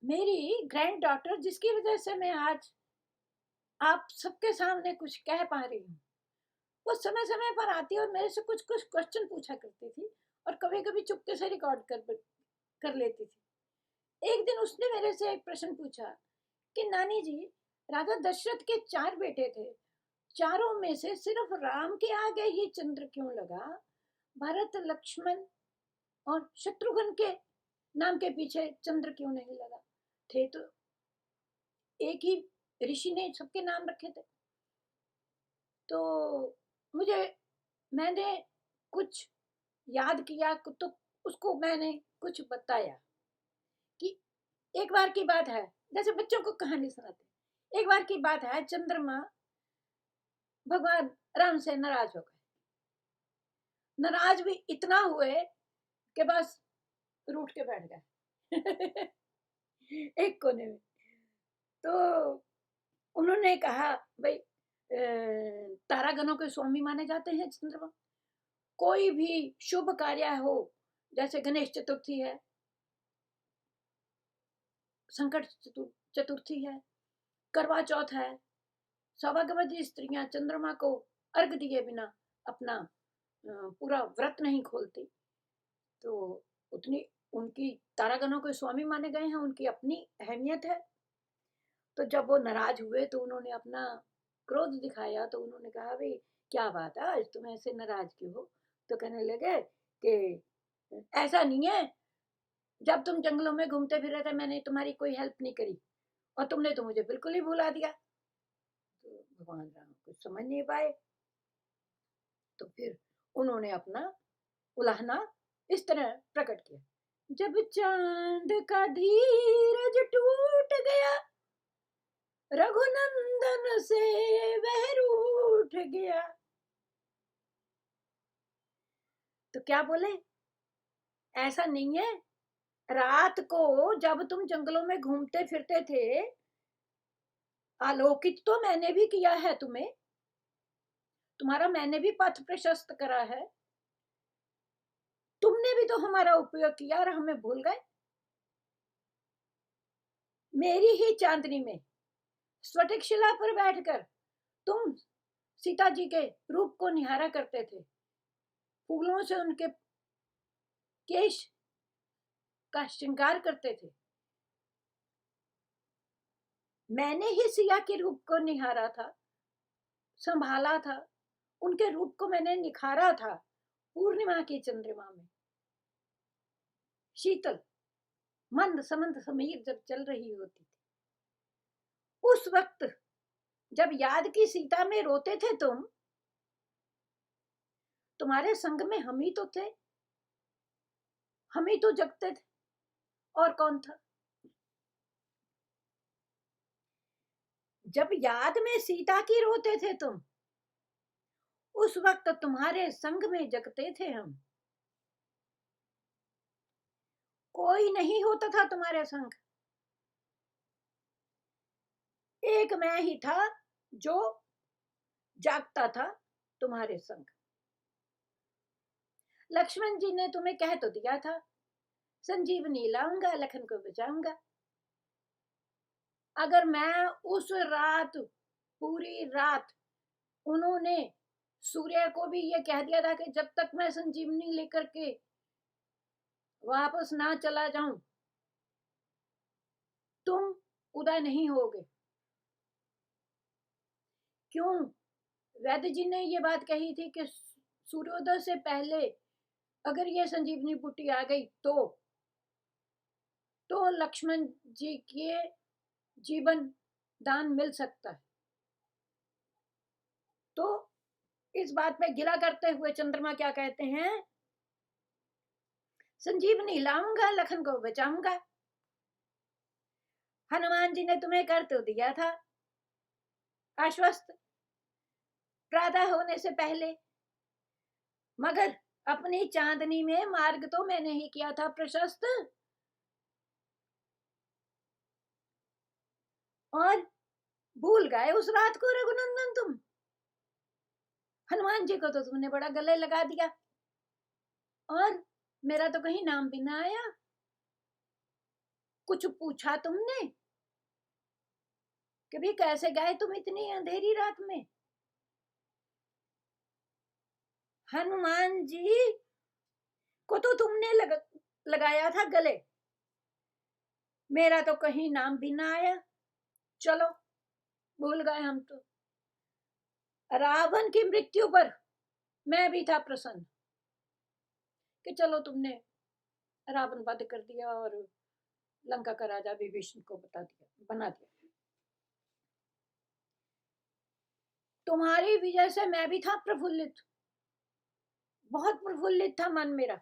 मेरी grand daughter, जिसकी वजह से मैं आज आप सबके सामने कुछ कह पा रही हूँ, वो समय समय पर आती और मेरे से कुछ कुछ क्वेश्चन पूछा करती थी, और कभी कभी चुपके से रिकॉर्ड कर लेती थी। एक दिन उसने मेरे से एक प्रश्न पूछा कि नानी जी, राजा दशरथ के 4 बेटे थे, चारों में से सिर्फ राम के आगे ही चंद्र क्यों लगा? भरत, लक्ष्मण और शत्रुघ्न के नाम के पीछे चंद्र क्यों नहीं लगा? थे तो एक ही ऋषि ने सबके नाम रखे थे। तो मुझे मैंने कुछ याद किया, तो उसको मैंने कुछ बताया कि एक बार की बात है, जैसे बच्चों को कहानी सुनाते, एक बार की बात है, चंद्रमा भगवान राम से नाराज हो गए। नाराज भी इतना हुए कि बस रूठ के बैठ गए एक कोने में। तो उन्होंने कहा, भाई तारागणों के स्वामी माने जाते हैं चंद्रमा, कोई भी शुभ कार्य हो, जैसे गणेश चतुर्थी है, संकट चतुर्थी है, करवा चौथ है, सौभाग्यवती स्त्रियां चंद्रमा को अर्घ दिए बिना अपना पूरा व्रत नहीं खोलती। तो उतनी उनकी तारागणों के स्वामी माने गए हैं, उनकी अपनी अहमियत है। तो जब वो नाराज हुए तो उन्होंने अपना क्रोध दिखाया। तो उन्होंने कहा, भाई क्या बात है, आज तुम ऐसे नाराज क्यों हो? तो कहने लगे कि ऐसा नहीं है, जब तुम जंगलों में घूमते फिर रहे थे, मैंने तुम्हारी कोई हेल्प नहीं करी, और तुमने तो मुझे बिल्कुल ही भुला दिया। तो भगवान राम कुछ समझ नहीं पाए। तो फिर उन्होंने अपना उलाहना इस तरह प्रकट किया, जब चांद का धीरज टूट गया, रघुनंदन से वह रूठ गया। तो क्या बोले, ऐसा नहीं है, रात को जब तुम जंगलों में घूमते फिरते थे, आलोकित तो मैंने भी किया है तुम्हें, तुम्हारा मैंने भी पथ प्रशस्त करा है, तुमने भी तो हमारा उपयोग किया और हमें भूल गए। मेरी ही चांदनी में स्फटिक शिला पर बैठकर तुम सीता जी के रूप को निहारा करते थे, फूलों से उनके केश का श्रृंगार करते थे। मैंने ही सिया के रूप को निहारा था, संभाला था, उनके रूप को मैंने निखारा था पूर्णिमा की चंद्रमा में। शीतल मंद समंद समीर जब चल रही होती थी, उस वक्त जब याद की सीता में रोते थे तुम, तुम्हारे संग में हम ही तो थे, हम ही तो जगते थे, और कौन था? जब याद में सीता की रोते थे तुम, उस वक्त तुम्हारे संग में जगते थे हम, कोई नहीं होता था तुम्हारे संग, एक मैं ही था जो जागता था तुम्हारे संग। लक्ष्मण जी ने तुम्हें कह तो दिया था, संजीवनी लाऊंगा, लखन को बचाऊंगा। अगर मैं उस रात, पूरी रात, उन्होंने सूर्य को भी ये कह दिया था कि जब तक मैं संजीवनी लेकर के वापस ना चला जाऊं, तुम उदय नहीं होगे। क्यों? वैद्य जी ने ये बात कही थी कि सूर्योदय से पहले अगर ये संजीवनी बूटी आ गई तो लक्ष्मण जी के जीवन दान मिल सकता है। तो इस बात पे गिला करते हुए चंद्रमा क्या कहते हैं, संजीवनी लाऊंगा, लखन को बचाऊंगा। हनुमान जी ने तुम्हें कर तो दिया था आश्वस्त प्रातः होने से पहले, मगर अपनी चांदनी में मार्ग तो मैंने ही किया था प्रशस्त, और भूल गए उस रात को रघुनंदन तुम। हनुमान जी को तो तुमने बड़ा गले लगा दिया, और मेरा तो कहीं नाम भी ना आया। कुछ पूछा तुमने? कभी कैसे गए तुम इतनी अंधेरी रात में? हनुमान जी को तो तुमने लगाया था गले, मेरा तो कहीं नाम भी ना आया। चलो भूल गए हम तो। रावण की मृत्यु पर मैं भी था प्रसन्न कि चलो तुमने रावण वध कर दिया और लंका का राजा विभीषण को बना दिया। तुम्हारी विजय से मैं भी था प्रफुल्लित, बहुत प्रफुल्लित था मन मेरा।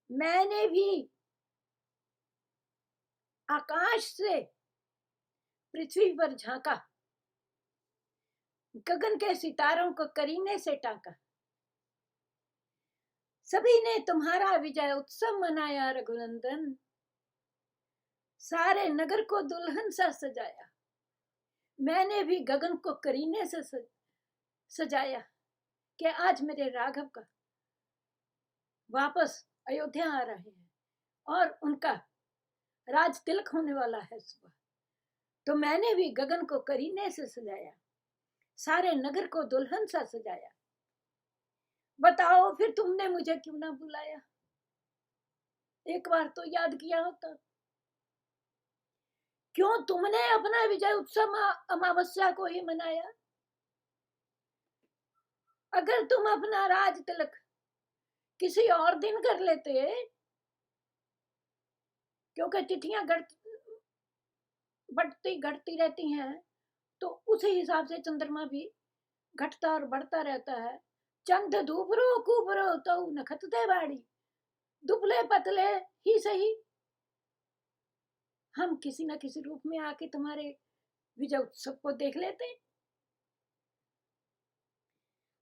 मैंने भी आकाश से पृथ्वी पर झांका, गगन के सितारों को करीने से टाका। सभी ने तुम्हारा विजय उत्सव मनाया रघुनंदन, सारे नगर को दुल्हन सा सजाया। मैंने भी गगन को करीने से सजाया कि आज मेरे राघव का वापस अयोध्या आ रहे हैं और उनका राज तिलक होने वाला है सुबह। तो मैंने भी गगन को करीने से सजाया, सारे नगर को दुल्हन सा सजाया। बताओ फिर तुमने मुझे क्यों ना बुलाया? एक बार तो याद किया होता। क्यों तुमने अपना विजय उत्सव अमावस्या को ही मनाया? अगर तुम अपना राज तिलक किसी और दिन कर लेते, क्योंकि तिथियां बढ़ती घटती रहती हैं, तो उसी हिसाब से चंद्रमा भी घटता और बढ़ता रहता है। चंद धूपरो कुबरो तो नखतते बाड़ी, दुबले पतले ही सही हम किसी न किसी रूप में आके तुम्हारे विजय उत्सव को देख लेते।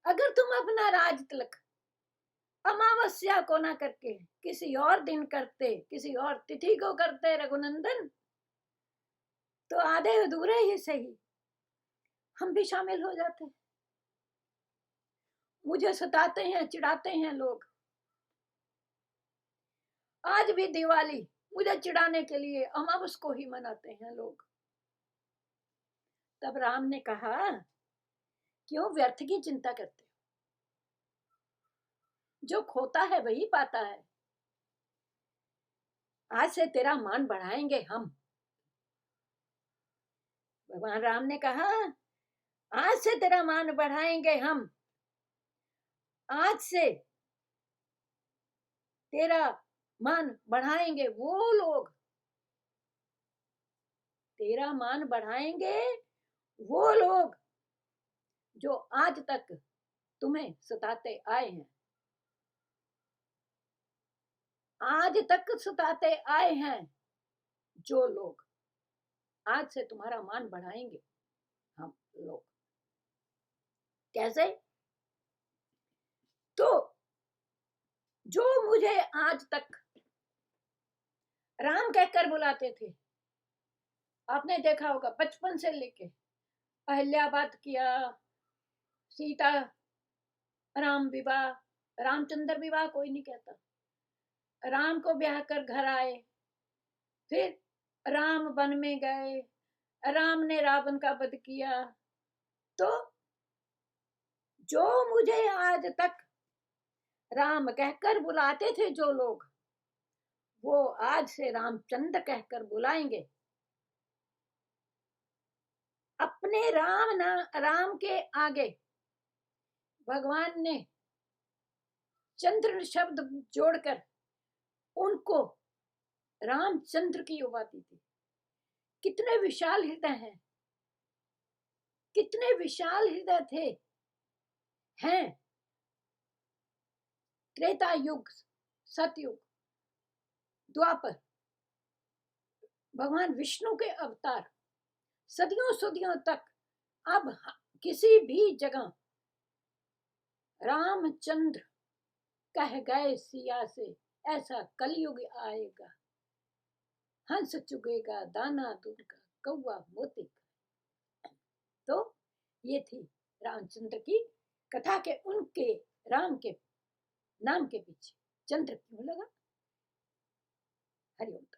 अगर तुम अपना राज तिलक अमावस्या को ना करके किसी और दिन करते, किसी और तिथि को करते रघुनंदन, तो आधे अधूरे ही सही हम भी शामिल हो जाते। मुझे सताते हैं, चिढ़ाते हैं लोग। आज भी दिवाली मुझे चिढ़ाने के लिए अमावस को ही मनाते हैं लोग। तब राम ने कहा, क्यों व्यर्थ की चिंता करते हो? जो खोता है वही पाता है। आज से तेरा मान बढ़ाएंगे हम। भगवान राम ने कहा, आज से तेरा मान बढ़ाएंगे हम। आज से तेरा मान बढ़ाएंगे वो लोग, तेरा मान बढ़ाएंगे वो लोग जो आज तक तुम्हें सताते आए हैं, आज तक सताते आए हैं जो लोग, आज से तुम्हारा मान बढ़ाएंगे हम लोग। कैसे? तो जो मुझे आज तक राम कहकर बुलाते थे, आपने देखा होगा बचपन से लेके अहिल्याबाद किया, सीता राम विवाह, रामचंद्र विवाह कोई नहीं कहता, राम को ब्याह कर घर आए, फिर राम वन में गए, राम ने रावण का वध किया। तो जो मुझे आज तक राम कहकर बुलाते थे जो लोग, वो आज से रामचंद्र कहकर बुलाएंगे। अपने राम के आगे भगवान ने चंद्र शब्द जोड़कर उनको रामचंद्र की उपाधि दी। कितने विशाल हृदय हैं, कितने विशाल हृदय थे हैं। त्रेता युग, सतयुग, द्वापर, भगवान विष्णु के अवतार, सदियों सदियों तक। अब किसी भी जगह रामचंद्र कह गए सिया से, ऐसा कलयुग आएगा, हंस चुगेगा दाना दूध का, कौवा मोती का। तो ये थी रामचंद्र की कथा के उनके राम के नाम के पीछे चंद्र क्यों लगा। हरिओम।